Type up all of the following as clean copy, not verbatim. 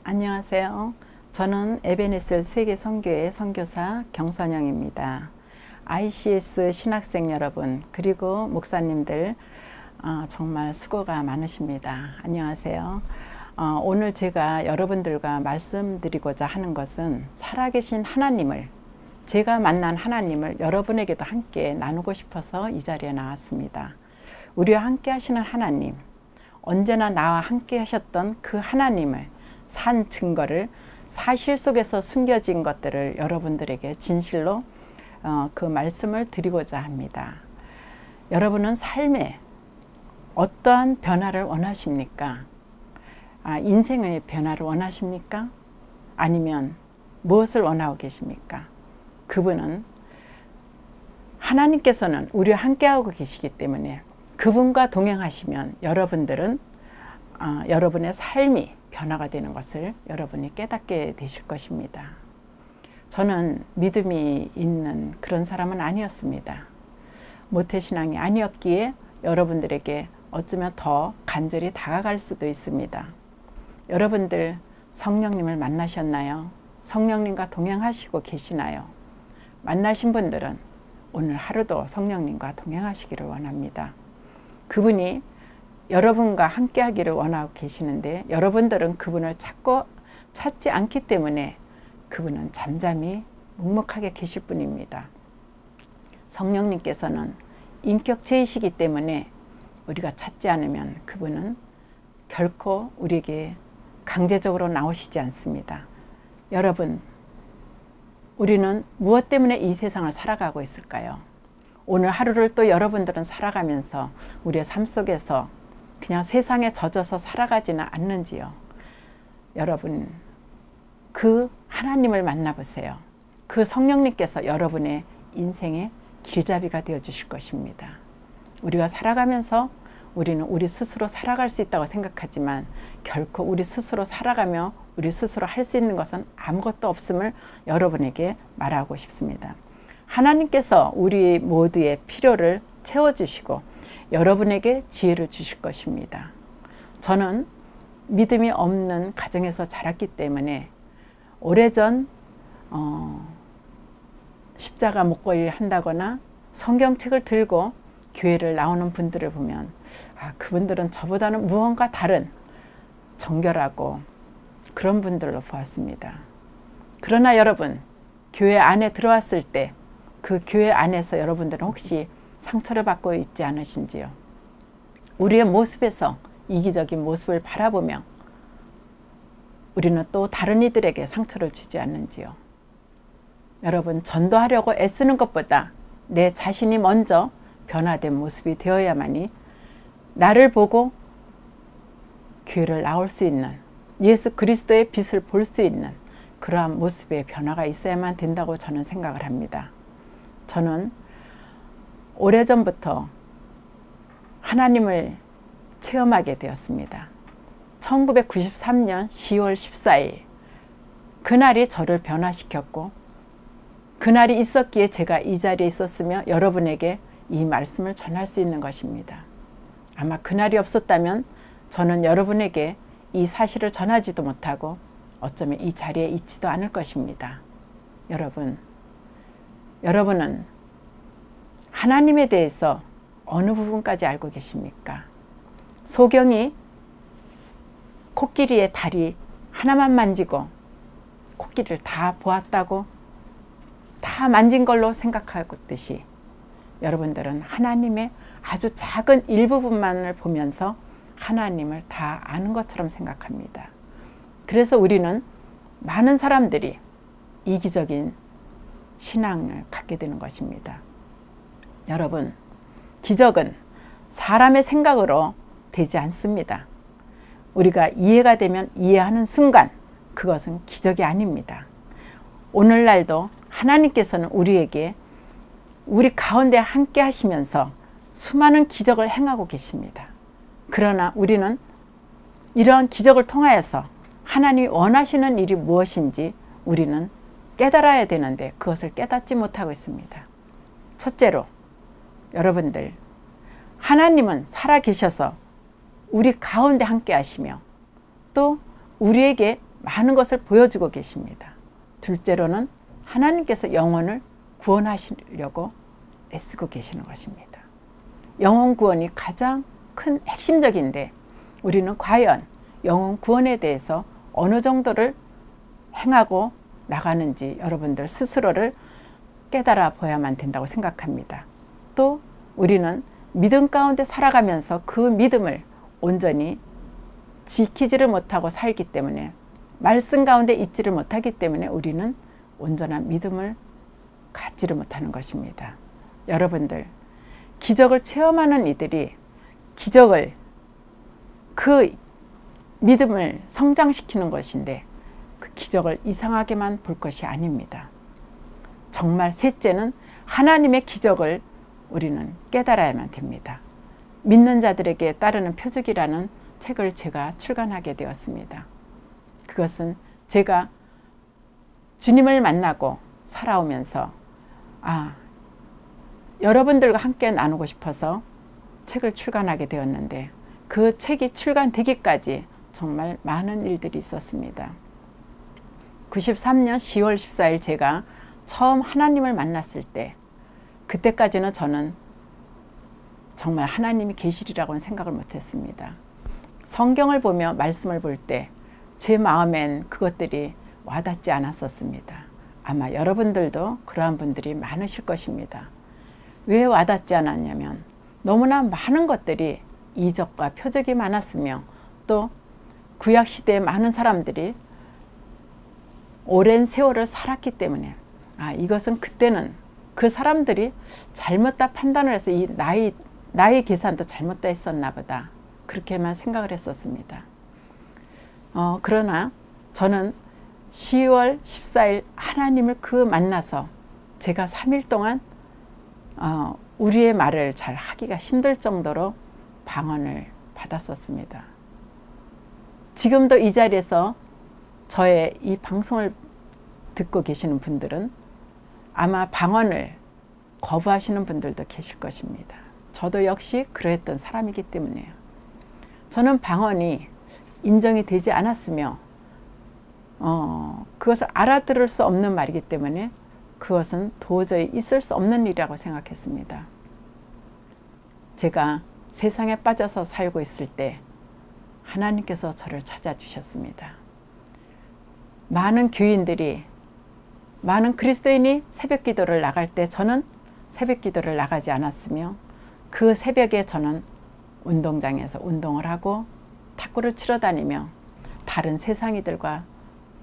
안녕하세요. 저는 에베네셀 세계선교회 선교사 경선영입니다. ICS 신학생 여러분 그리고 목사님들 정말 수고가 많으십니다. 안녕하세요. 오늘 제가 여러분들과 말씀드리고자 하는 것은 살아계신 하나님을, 제가 만난 하나님을 여러분에게도 함께 나누고 싶어서 이 자리에 나왔습니다. 우리와 함께 하시는 하나님, 언제나 나와 함께 하셨던 그 하나님을 산 증거를, 사실 속에서 숨겨진 것들을 여러분들에게 진실로 그 말씀을 드리고자 합니다. 여러분은 삶에 어떠한 변화를 원하십니까? 인생의 변화를 원하십니까? 아니면 무엇을 원하고 계십니까? 그분은, 하나님께서는 우리와 함께하고 계시기 때문에 그분과 동행하시면 여러분들은 여러분의 삶이 변화가 되는 것을 여러분이 깨닫게 되실 것입니다. 저는 믿음이 있는 그런 사람은 아니었습니다. 모태신앙이 아니었기에 여러분들에게 어쩌면 더 간절히 다가갈 수도 있습니다. 여러분들 성령님을 만나셨나요? 성령님과 동행하시고 계시나요? 만나신 분들은 오늘 하루도 성령님과 동행하시기를 원합니다. 그분이 여러분과 함께 하기를 원하고 계시는데 여러분들은 그분을 찾지 않기 때문에 그분은 잠잠히 묵묵하게 계실 뿐입니다. 성령님께서는 인격체이시기 때문에 우리가 찾지 않으면 그분은 결코 우리에게 강제적으로 나오시지 않습니다. 여러분, 우리는 무엇 때문에 이 세상을 살아가고 있을까요? 오늘 하루를 또 여러분들은 살아가면서 우리의 삶 속에서 그냥 세상에 젖어서 살아가지는 않는지요. 여러분, 그 하나님을 만나보세요. 그 성령님께서 여러분의 인생의 길잡이가 되어 주실 것입니다. 우리가 살아가면서 우리는 우리 스스로 살아갈 수 있다고 생각하지만 결코 우리 스스로 살아가며 우리 스스로 할 수 있는 것은 아무것도 없음을 여러분에게 말하고 싶습니다. 하나님께서 우리 모두의 필요를 채워주시고 여러분에게 지혜를 주실 것입니다. 저는 믿음이 없는 가정에서 자랐기 때문에 오래전 십자가 목걸이를 한다거나 성경책을 들고 교회를 나오는 분들을 보면 그분들은 저보다는 무언가 다른 정결하고 그런 분들로 보았습니다. 그러나 여러분, 교회 안에 들어왔을 때 그 교회 안에서 여러분들은 혹시 상처를 받고 있지 않으신지요? 우리의 모습에서 이기적인 모습을 바라보며 우리는 또 다른 이들에게 상처를 주지 않는지요? 여러분, 전도하려고 애쓰는 것보다 내 자신이 먼저 변화된 모습이 되어야만이 나를 보고 교회를 나올 수 있는, 예수 그리스도의 빛을 볼 수 있는 그러한 모습의 변화가 있어야만 된다고 저는 생각을 합니다. 저는 오래전부터 하나님을 체험하게 되었습니다. 1993년 10월 14일 그날이 저를 변화시켰고 그날이 있었기에 제가 이 자리에 있었으며 여러분에게 이 말씀을 전할 수 있는 것입니다. 아마 그날이 없었다면 저는 여러분에게 이 사실을 전하지도 못하고 어쩌면 이 자리에 있지도 않을 것입니다. 여러분은 하나님에 대해서 어느 부분까지 알고 계십니까? 소경이 코끼리의 다리 하나만 만지고 코끼리를 다 보았다고 다 만진 걸로 생각하듯이 여러분들은 하나님의 아주 작은 일부분만을 보면서 하나님을 다 아는 것처럼 생각합니다. 그래서 우리는 많은 사람들이 이기적인 신앙을 갖게 되는 것입니다. 여러분, 기적은 사람의 생각으로 되지 않습니다. 우리가 이해가 되면 이해하는 순간 그것은 기적이 아닙니다. 오늘날도 하나님께서는 우리에게 우리 가운데 함께 하시면서 수많은 기적을 행하고 계십니다. 그러나 우리는 이러한 기적을 통하여서 하나님이 원하시는 일이 무엇인지 우리는 깨달아야 되는데 그것을 깨닫지 못하고 있습니다. 첫째로 여러분들, 하나님은 살아계셔서 우리 가운데 함께 하시며 또 우리에게 많은 것을 보여주고 계십니다. 둘째로는 하나님께서 영혼을 구원하시려고 애쓰고 계시는 것입니다. 영혼 구원이 가장 큰 핵심적인데 우리는 과연 영혼 구원에 대해서 어느 정도를 행하고 나가는지 여러분들 스스로를 깨달아 보야만 된다고 생각합니다. 또 우리는 믿음 가운데 살아가면서 그 믿음을 온전히 지키지를 못하고 살기 때문에 말씀 가운데 있지를 못하기 때문에 우리는 온전한 믿음을 갖지를 못하는 것입니다. 여러분들 기적을 체험하는 이들이 기적을 그 믿음을 성장시키는 것인데 그 기적을 이상하게만 볼 것이 아닙니다. 정말 셋째는 하나님의 기적을 우리는 깨달아야만 됩니다. 믿는 자들에게 따르는 표적이라는 책을 제가 출간하게 되었습니다. 그것은 제가 주님을 만나고 살아오면서 여러분들과 함께 나누고 싶어서 책을 출간하게 되었는데 그 책이 출간되기까지 정말 많은 일들이 있었습니다. 93년 10월 14일 제가 처음 하나님을 만났을 때 그때까지는 저는 정말 하나님이 계시리라고는 생각을 못했습니다. 성경을 보며 말씀을 볼 때 제 마음엔 그것들이 와닿지 않았었습니다. 아마 여러분들도 그러한 분들이 많으실 것입니다. 왜 와닿지 않았냐면 너무나 많은 것들이 이적과 표적이 많았으며 또 구약시대에 많은 사람들이 오랜 세월을 살았기 때문에 이것은 그때는 그 사람들이 잘못다 판단을 해서 이 나이 계산도 잘못다 했었나 보다 그렇게만 생각을 했었습니다. 그러나 저는 10월 14일 하나님을 만나서 제가 3일 동안 우리의 말을 잘 하기가 힘들 정도로 방언을 받았었습니다. 지금도 이 자리에서 저의 이 방송을 듣고 계시는 분들은 아마 방언을 거부하시는 분들도 계실 것입니다. 저도 역시 그러했던 사람이기 때문에요. 저는 방언이 인정이 되지 않았으며 그것을 알아들을 수 없는 말이기 때문에 그것은 도저히 있을 수 없는 일이라고 생각했습니다. 제가 세상에 빠져서 살고 있을 때 하나님께서 저를 찾아주셨습니다. 많은 교인들이 많은 그리스도인이 새벽 기도를 나갈 때 저는 새벽 기도를 나가지 않았으며 그 새벽에 저는 운동장에서 운동을 하고 탁구를 치러 다니며 다른 세상이들과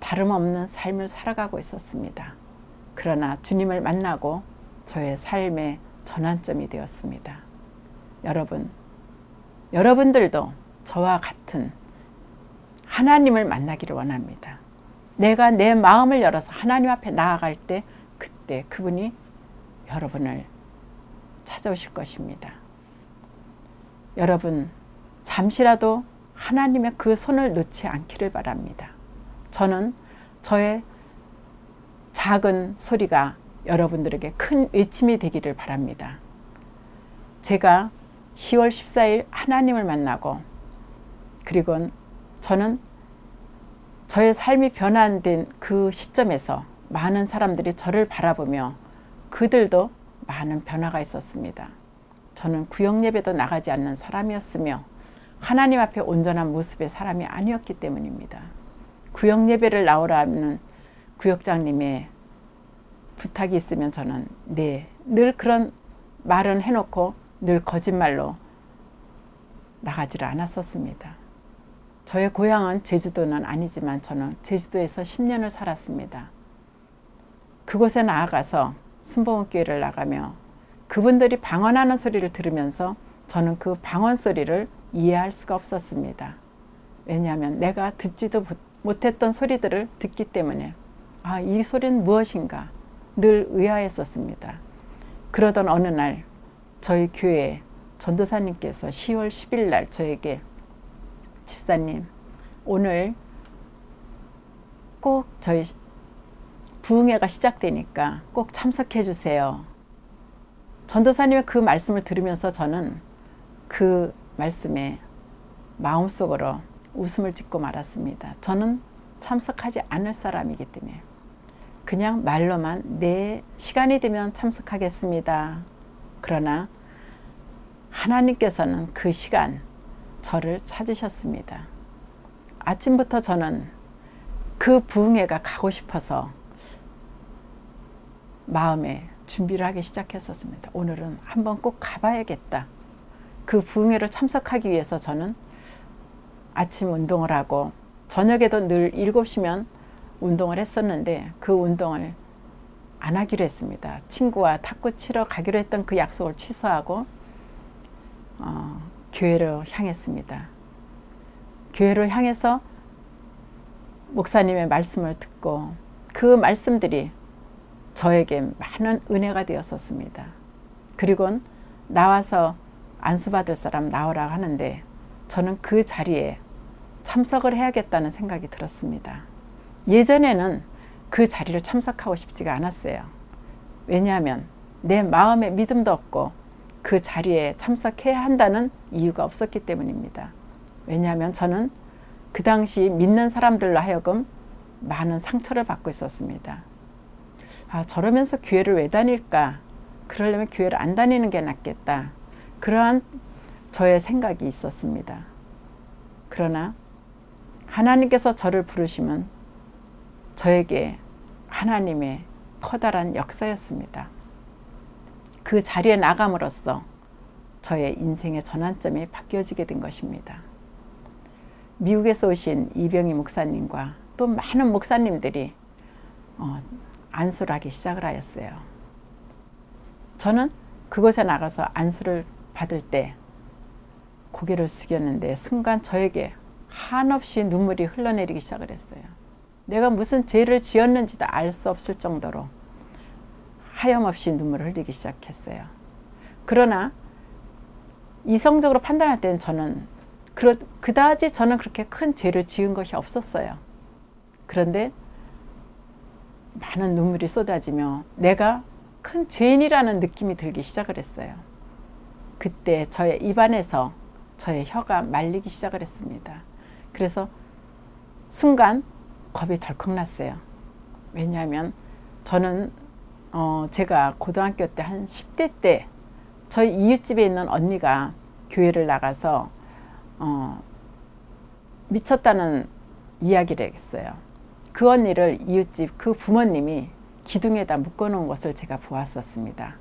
다름없는 삶을 살아가고 있었습니다. 그러나 주님을 만나고 저의 삶의 전환점이 되었습니다. 여러분들도 저와 같은 하나님을 만나기를 원합니다. 내가 내 마음을 열어서 하나님 앞에 나아갈 때 그때 그분이 여러분을 찾아오실 것입니다. 여러분 잠시라도 하나님의 그 손을 놓지 않기를 바랍니다. 저는 저의 작은 소리가 여러분들에게 큰 외침이 되기를 바랍니다. 제가 10월 14일 하나님을 만나고 그리고 저는 저의 삶이 변환된 그 시점에서 많은 사람들이 저를 바라보며 그들도 많은 변화가 있었습니다. 저는 구역 예배도 나가지 않는 사람이었으며 하나님 앞에 온전한 모습의 사람이 아니었기 때문입니다. 구역 예배를 나오라는 구역장님의 부탁이 있으면 저는 늘 그런 말은 해놓고 늘 거짓말로 나가지를 않았었습니다. 저의 고향은 제주도는 아니지만 저는 제주도에서 10년을 살았습니다. 그곳에 나아가서 순복음교회를 나가며 그분들이 방언하는 소리를 들으면서 저는 그 방언 소리를 이해할 수가 없었습니다. 왜냐하면 내가 듣지도 못했던 소리들을 듣기 때문에 이 소리는 무엇인가 늘 의아했었습니다. 그러던 어느 날 저희 교회 전도사님께서 10월 10일 날 저에게 집사님 오늘 꼭 저희 부흥회가 시작되니까 꼭 참석해 주세요. 전도사님의 그 말씀을 들으면서 저는 그 말씀에 마음속으로 웃음을 짓고 말았습니다. 저는 참석하지 않을 사람이기 때문에 그냥 말로만 내 시간이 되면 참석하겠습니다. 그러나 하나님께서는 그 시간 저를 찾으셨습니다. 아침부터 저는 그 부흥회가 가고 싶어서 마음에 준비를 하기 시작했었습니다. 오늘은 한번 꼭 가봐야겠다. 그 부흥회를 참석하기 위해서 저는 아침 운동을 하고 저녁에도 늘 7시면 운동을 했었는데 그 운동을 안 하기로 했습니다. 친구와 탁구 치러 가기로 했던 그 약속을 취소하고 교회로 향했습니다. 교회로 향해서 목사님의 말씀을 듣고 그 말씀들이 저에게 많은 은혜가 되었었습니다. 그리고 나와서 안수받을 사람 나오라 하는데 저는 그 자리에 참석을 해야겠다는 생각이 들었습니다. 예전에는 그 자리를 참석하고 싶지가 않았어요. 왜냐하면 내 마음에 믿음도 없고 그 자리에 참석해야 한다는 이유가 없었기 때문입니다. 왜냐하면 저는 그 당시 믿는 사람들로 하여금 많은 상처를 받고 있었습니다. 저러면서 교회를 왜 다닐까? 그러려면 교회를 안 다니는 게 낫겠다. 그러한 저의 생각이 있었습니다. 그러나 하나님께서 저를 부르시면 저에게 하나님의 커다란 역사였습니다. 그 자리에 나감으로써 저의 인생의 전환점이 바뀌어지게 된 것입니다. 미국에서 오신 이병희 목사님과 또 많은 목사님들이 안수를 하기 시작을 하였어요. 저는 그곳에 나가서 안수를 받을 때 고개를 숙였는데 순간 저에게 한없이 눈물이 흘러내리기 시작을 했어요. 내가 무슨 죄를 지었는지도 알 수 없을 정도로 하염없이 눈물을 흘리기 시작했어요. 그러나 이성적으로 판단할 때는 저는 그다지 저는 그렇게 큰 죄를 지은 것이 없었어요. 그런데 많은 눈물이 쏟아지며 내가 큰 죄인이라는 느낌이 들기 시작을 했어요. 그때 저의 입안에서 저의 혀가 말리기 시작을 했습니다. 그래서 순간 겁이 덜컥 났어요. 왜냐하면 저는 제가 고등학교 때 한 10대 때 저희 이웃집에 있는 언니가 교회를 나가서 미쳤다는 이야기를 했어요. 그 언니를 이웃집 그 부모님이 기둥에다 묶어놓은 것을 제가 보았었습니다.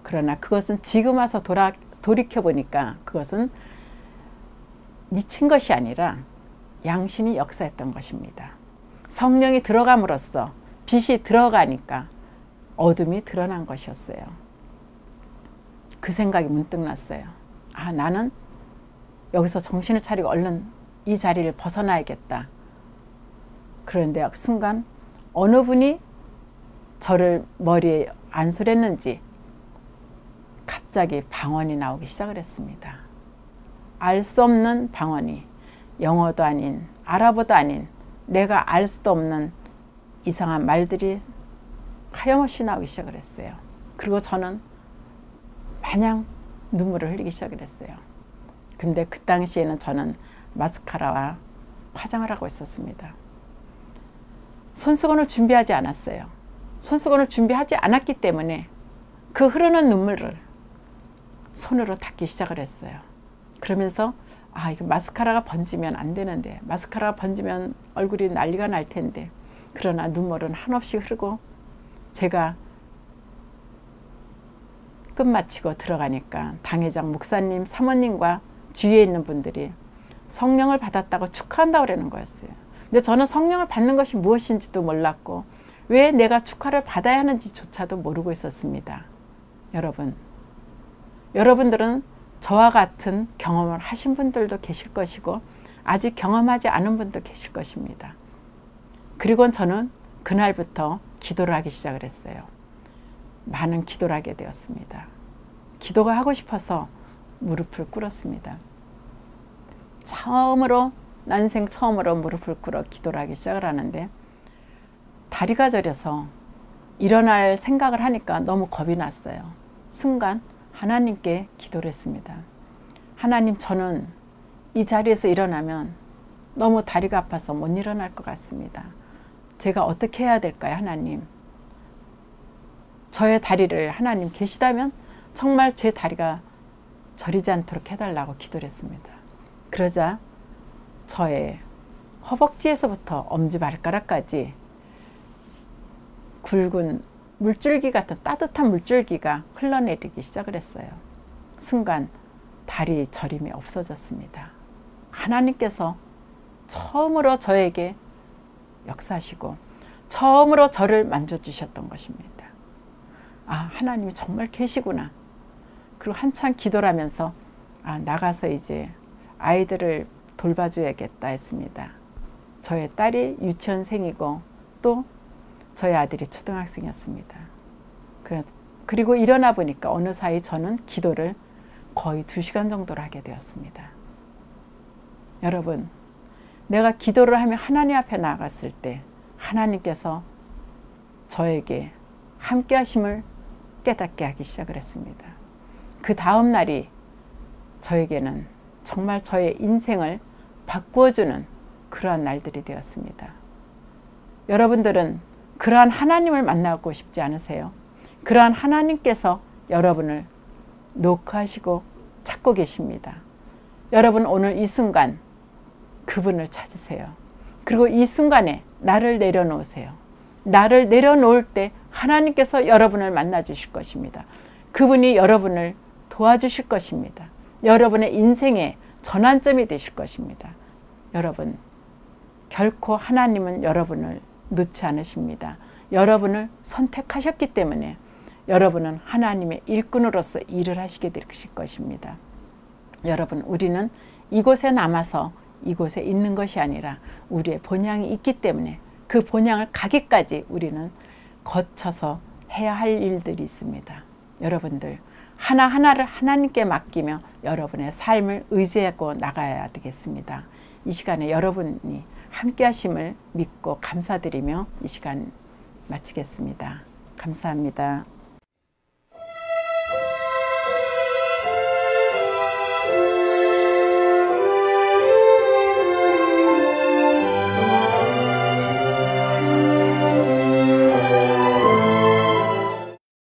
그러나 그것은 지금 와서 돌이켜보니까 그것은 미친 것이 아니라 양신이 역사했던 것입니다. 성령이 들어감으로써 빛이 들어가니까 어둠이 드러난 것이었어요. 그 생각이 문득 났어요. 나는 여기서 정신을 차리고 얼른 이 자리를 벗어나야겠다. 그런데 순간 어느 분이 저를 머리에 안수를 했는지 갑자기 방언이 나오기 시작을 했습니다. 알 수 없는 방언이 영어도 아닌 아랍어도 아닌 내가 알 수도 없는 이상한 말들이 하염없이 나오기 시작을 했어요. 그리고 저는 마냥 눈물을 흘리기 시작을 했어요. 근데 그 당시에는 저는 마스카라와 화장을 하고 있었습니다. 손수건을 준비하지 않았어요. 손수건을 준비하지 않았기 때문에 그 흐르는 눈물을 손으로 닦기 시작을 했어요. 그러면서 이거 마스카라가 번지면 안 되는데, 마스카라가 번지면 얼굴이 난리가 날 텐데, 그러나 눈물은 한없이 흐르고 제가 끝마치고 들어가니까 당회장 목사님, 사모님과 주위에 있는 분들이 성령을 받았다고 축하한다고 그러는 거였어요. 근데 저는 성령을 받는 것이 무엇인지도 몰랐고 왜 내가 축하를 받아야 하는지조차도 모르고 있었습니다. 여러분들은 저와 같은 경험을 하신 분들도 계실 것이고 아직 경험하지 않은 분도 계실 것입니다. 그리고 저는 그날부터 기도를 하기 시작을 했어요. 많은 기도를 하게 되었습니다. 기도가 하고 싶어서 무릎을 꿇었습니다. 난생 처음으로 무릎을 꿇어 기도를 하기 시작을 하는데 다리가 저려서 일어날 생각을 하니까 너무 겁이 났어요. 순간 하나님께 기도를 했습니다. 하나님, 저는 이 자리에서 일어나면 너무 다리가 아파서 못 일어날 것 같습니다. 제가 어떻게 해야 될까요, 하나님? 저의 다리를 하나님 계시다면 정말 제 다리가 저리지 않도록 해달라고 기도를 했습니다. 그러자 저의 허벅지에서부터 엄지발가락까지 굵은 물줄기 같은 따뜻한 물줄기가 흘러내리기 시작을 했어요. 순간 다리 저림이 없어졌습니다. 하나님께서 처음으로 저에게 역사하시고 처음으로 저를 만져주셨던 것입니다. 아, 하나님이 정말 계시구나. 그리고 한참 기도를 하면서 나가서 이제 아이들을 돌봐줘야겠다 했습니다. 저의 딸이 유치원생이고 또 저희 아들이 초등학생이었습니다. 그리고 일어나 보니까 어느 사이 저는 기도를 거의 2시간 정도를 하게 되었습니다. 여러분, 내가 기도를 하며 하나님 앞에 나아갔을 때 하나님께서 저에게 함께 하심을 깨닫게 하기 시작을 했습니다. 그 다음 날이 저에게는 정말 저의 인생을 바꾸어주는 그러한 날들이 되었습니다. 여러분들은 그러한 하나님을 만나고 싶지 않으세요? 그러한 하나님께서 여러분을 노크하시고 찾고 계십니다. 여러분 오늘 이 순간 그분을 찾으세요. 그리고 이 순간에 나를 내려놓으세요. 나를 내려놓을 때 하나님께서 여러분을 만나 주실 것입니다. 그분이 여러분을 도와주실 것입니다. 여러분의 인생의 전환점이 되실 것입니다. 여러분, 결코 하나님은 여러분을 놓지 않으십니다. 여러분을 선택하셨기 때문에 여러분은 하나님의 일꾼으로서 일을 하시게 되실 것입니다. 여러분, 우리는 이곳에 남아서 이곳에 있는 것이 아니라 우리의 본향이 있기 때문에 그 본향을 가기까지 우리는 거쳐서 해야 할 일들이 있습니다. 여러분들 하나하나를 하나님께 맡기며 여러분의 삶을 의지하고 나가야 되겠습니다. 이 시간에 여러분이 함께 하심을 믿고 감사드리며 이 시간 마치겠습니다. 감사합니다.